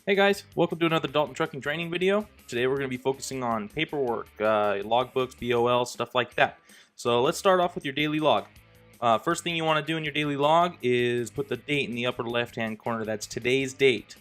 Hey guys, welcome to another Dalton Trucking training video. Today we're going to be focusing on paperwork, logbooks, BOL, stuff like that. So let's start off with your daily log. First thing you want to do in your daily log is put the date in the upper left hand corner. That's today's date,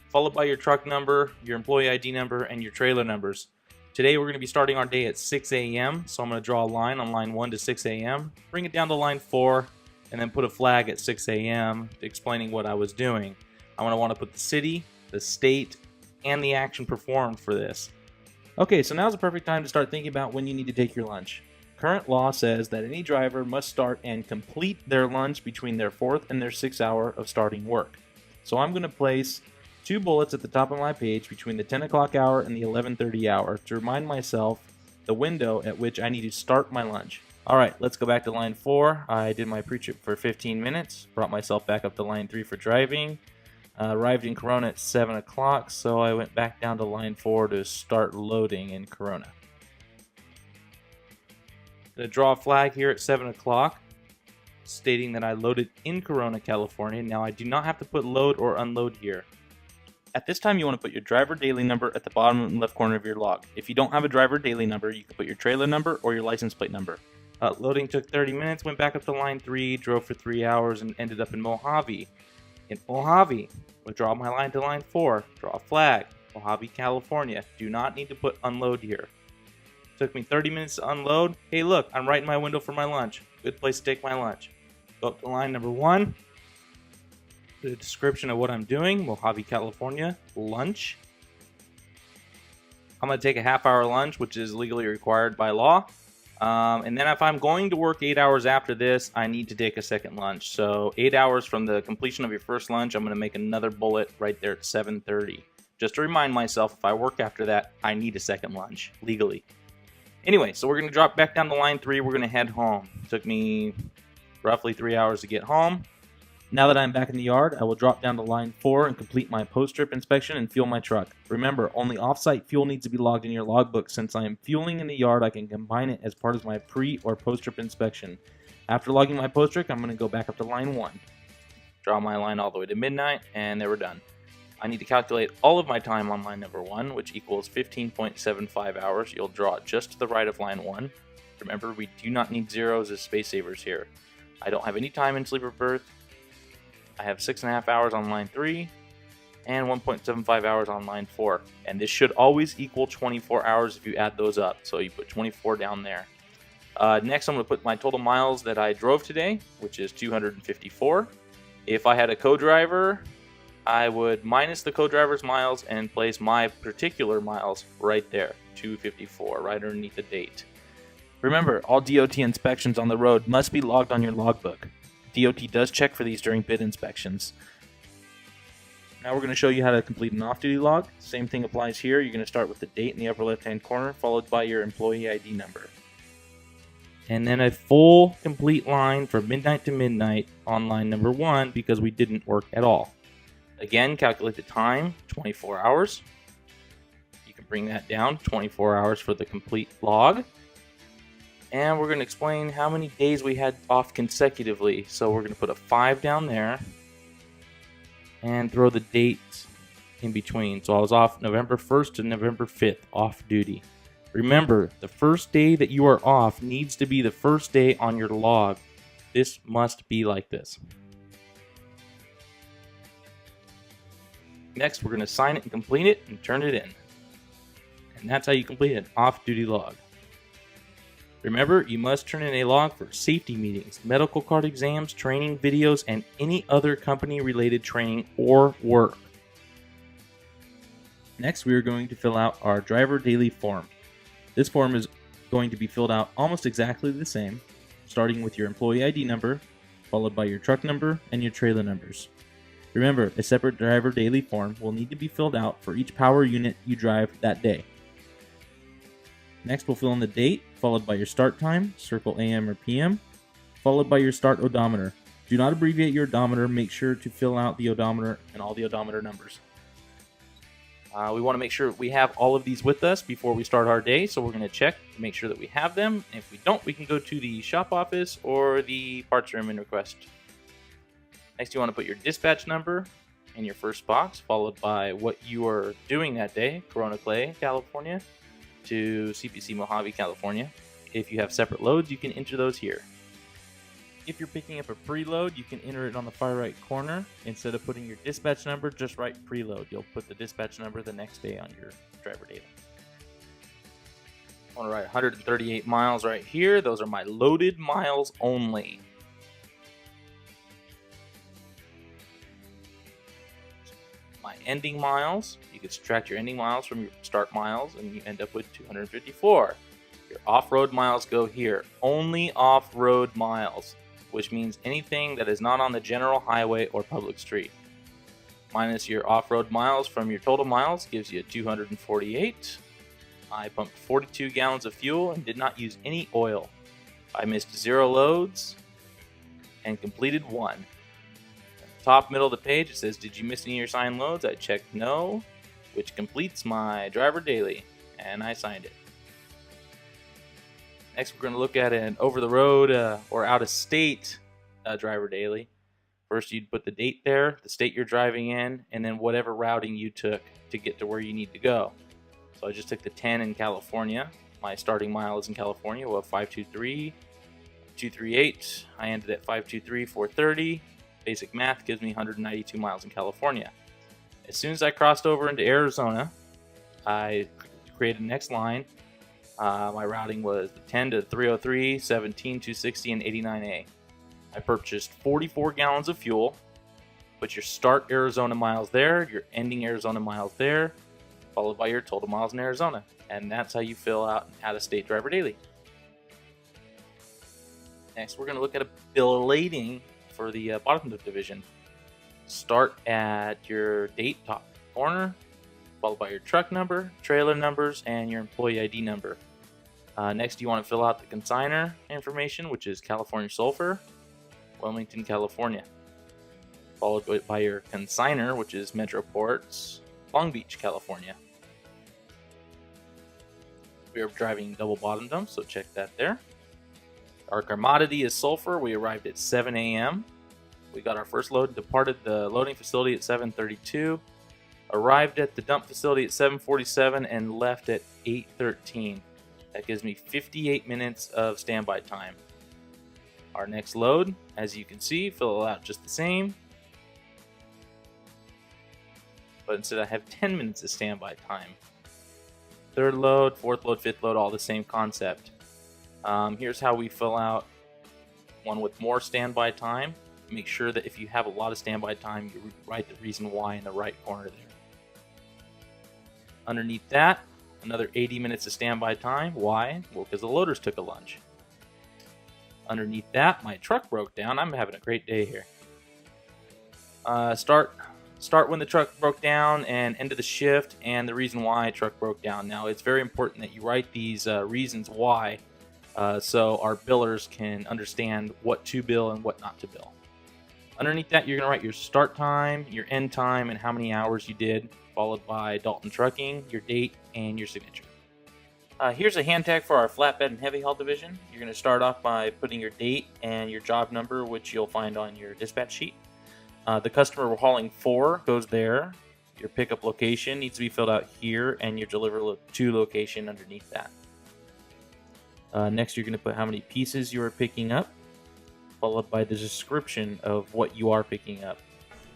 followed by your truck number, your employee ID number, and your trailer numbers. Today we're going to be starting our day at 6 a.m. So I'm going to draw a line on line 1 to 6 a.m., bring it down to line 4, and then put a flag at 6 a.m. explaining what I was doing. I'm going to want to put the city, the state, and the action performed for this. Okay, so now's the perfect time to start thinking about when you need to take your lunch. Current law says that any driver must start and complete their lunch between their 4th and their 6th hour of starting work. So I'm going to place 2 bullets at the top of my page between the 10 o'clock hour and the 11:30 hour to remind myself the window at which I need to start my lunch. Alright, let's go back to line 4. I did my pre-trip for 15 minutes, brought myself back up to line 3 for driving. Arrived in Corona at 7 o'clock, so I went back down to line 4 to start loading in Corona. I'm going to draw a flag here at 7 o'clock, stating that I loaded in Corona, California. Now I do not have to put load or unload here. At this time, you want to put your driver daily number at the bottom left corner of your log. If you don't have a driver daily number, you can put your trailer number or your license plate number. Loading took 30 minutes, went back up to line 3, drove for 3 hours, and ended up in Mojave. In Mojave, withdraw my line to line 4, draw a flag, Mojave, California. Do not need to put unload here. Took me 30 minutes to unload. Hey look, I'm right in my window for my lunch. Good place to take my lunch. Go up to line number 1, put a description of what I'm doing, Mojave, California, lunch. I'm going to take a half-hour lunch, which is legally required by law. And then if I'm going to work 8 hours after this, I need to take a second lunch. So 8 hours from the completion of your first lunch, I'm going to make another bullet right there at 7:30. Just to remind myself, if I work after that, I need a second lunch, legally. Anyway, so we're going to drop back down to line 3. We're going to head home. It took me roughly 3 hours to get home. Now that I'm back in the yard, I will drop down to line 4 and complete my post-trip inspection and fuel my truck. Remember, only off-site fuel needs to be logged in your logbook. Since I am fueling in the yard, I can combine it as part of my pre- or post-trip inspection. After logging my post-trip, I'm going to go back up to line 1. Draw my line all the way to midnight, and then we're done. I need to calculate all of my time on line number 1, which equals 15.75 hours. You'll draw it just to the right of line 1. Remember, we do not need zeros as space savers here. I don't have any time in sleeper berth. I have 6.5 hours on line 3 and 1.75 hours on line 4. And this should always equal 24 hours if you add those up. So you put 24 down there. Next, I'm going to put my total miles that I drove today, which is 254. If I had a co-driver, I would minus the co-driver's miles and place my particular miles right there, 254, right underneath the date. Remember, all DOT inspections on the road must be logged on your logbook. DOT does check for these during bid inspections. Now we're going to show you how to complete an off-duty log. Same thing applies here. You're going to start with the date in the upper left-hand corner, followed by your employee ID number. And then a full complete line from midnight to midnight on line number 1 because we didn't work at all. Again, calculate the time, 24 hours. You can bring that down, 24 hours for the complete log. And we're going to explain how many days we had off consecutively. So we're going to put a 5 down there and throw the dates in between. So I was off November 1st to November 5th, off duty. Remember, the first day that you are off needs to be the first day on your log. This must be like this. Next, we're going to sign it and complete it and turn it in. And that's how you complete an off-duty log. Remember, you must turn in a log for safety meetings, medical card exams, training videos, and any other company-related training or work. Next, we are going to fill out our driver daily form. This form is going to be filled out almost exactly the same, starting with your employee ID number, followed by your truck number and your trailer numbers. Remember, a separate driver daily form will need to be filled out for each power unit you drive that day. Next, we'll fill in the date, followed by your start time, circle AM or PM, followed by your start odometer. Do not abbreviate your odometer. Make sure to fill out the odometer and all the odometer numbers. We want to make sure we have all of these with us before we start our day, so we're going to check to make sure that we have them. If we don't, we can go to the shop office or the parts room and request. Next, you want to put your dispatch number in your first box, followed by what you are doing that day, Corona Clay, California, to CPC Mojave, California. If you have separate loads, you can enter those here. If you're picking up a preload, you can enter it on the far right corner. Instead of putting your dispatch number, just write preload. You'll put the dispatch number the next day on your driver data. I want to write 138 miles right here. Those are my loaded miles only. My ending miles, you can subtract your ending miles from your start miles and you end up with 254. Your off-road miles go here. Only off-road miles, which means anything that is not on the general highway or public street. Minus your off-road miles from your total miles gives you 248. I pumped 42 gallons of fuel and did not use any oil. I missed 0 loads and completed 1. At the top middle of the page it says, did you miss any of your assigned loads? I checked no, which completes my driver daily, and I signed it. Next, we're going to look at an over-the-road or out-of-state driver daily. First, you'd put the date there, the state you're driving in, and then whatever routing you took to get to where you need to go. So I just took the 10 in California. My starting mile is in California. We'll have 523, 238. I ended at 523, 430. Basic math gives me 192 miles in California. As soon as I crossed over into Arizona, I created the next line. My routing was 10 to 303, 17, 260, and 89A. I purchased 44 gallons of fuel. Put your start Arizona miles there, your ending Arizona miles there, followed by your total miles in Arizona. And that's how you fill out an out-of-state driver daily. Next, we're going to look at a bill of lading for the bottom division. Start at your date top corner, followed by your truck number, trailer numbers, and your employee ID number. Next, you want to fill out the consigner information, which is California Sulphur, Wilmington, California. Followed by your consigner, which is Metroports, Long Beach, California. We are driving double bottom dump, so check that there. Our commodity is sulfur. We arrived at 7 a.m. We got our first load, departed the loading facility at 7:32. Arrived at the dump facility at 7:47 and left at 8:13. That gives me 58 minutes of standby time. Our next load, as you can see, fill it out just the same. But instead I have 10 minutes of standby time. Third load, fourth load, fifth load, all the same concept. Here's how we fill out one with more standby time. Make sure that if you have a lot of standby time, you write the reason why in the right corner there. Underneath that, another 80 minutes of standby time. Why? Well, because the loaders took a lunch. Underneath that, my truck broke down. I'm having a great day here. Start when the truck broke down and end of the shift and the reason why truck broke down. Now, it's very important that you write these reasons why so our billers can understand what to bill and what not to bill. Underneath that, you're going to write your start time, your end time, and how many hours you did, followed by Dalton Trucking, your date, and your signature. Here's a hand tag for our flatbed and heavy haul division. You're going to start off by putting your date and your job number, which you'll find on your dispatch sheet. The customer we're hauling for goes there. Your pickup location needs to be filled out here, and your deliver to location underneath that. Next, you're going to put how many pieces you are picking up, followed by the description of what you are picking up.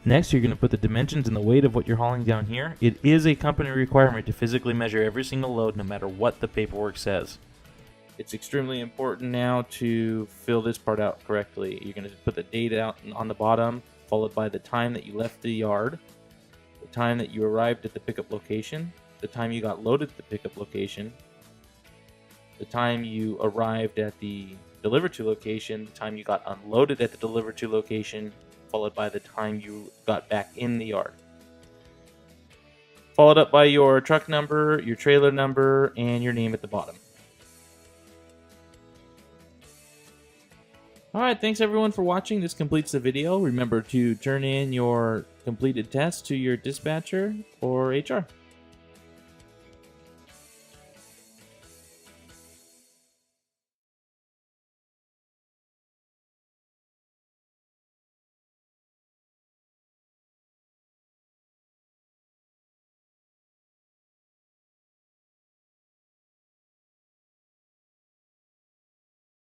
Next, you're going to put the dimensions and the weight of what you're hauling down here. It is a company requirement to physically measure every single load, no matter what the paperwork says. It's extremely important now to fill this part out correctly. You're going to put the date out on the bottom, followed by the time that you left the yard, the time that you arrived at the pickup location, the time you got loaded at the pickup location, the time you arrived at the deliver to location, the time you got unloaded at the deliver to location, followed by the time you got back in the yard. Followed up by your truck number, your trailer number, and your name at the bottom. Alright, thanks everyone for watching. This completes the video. Remember to turn in your completed test to your dispatcher or HR.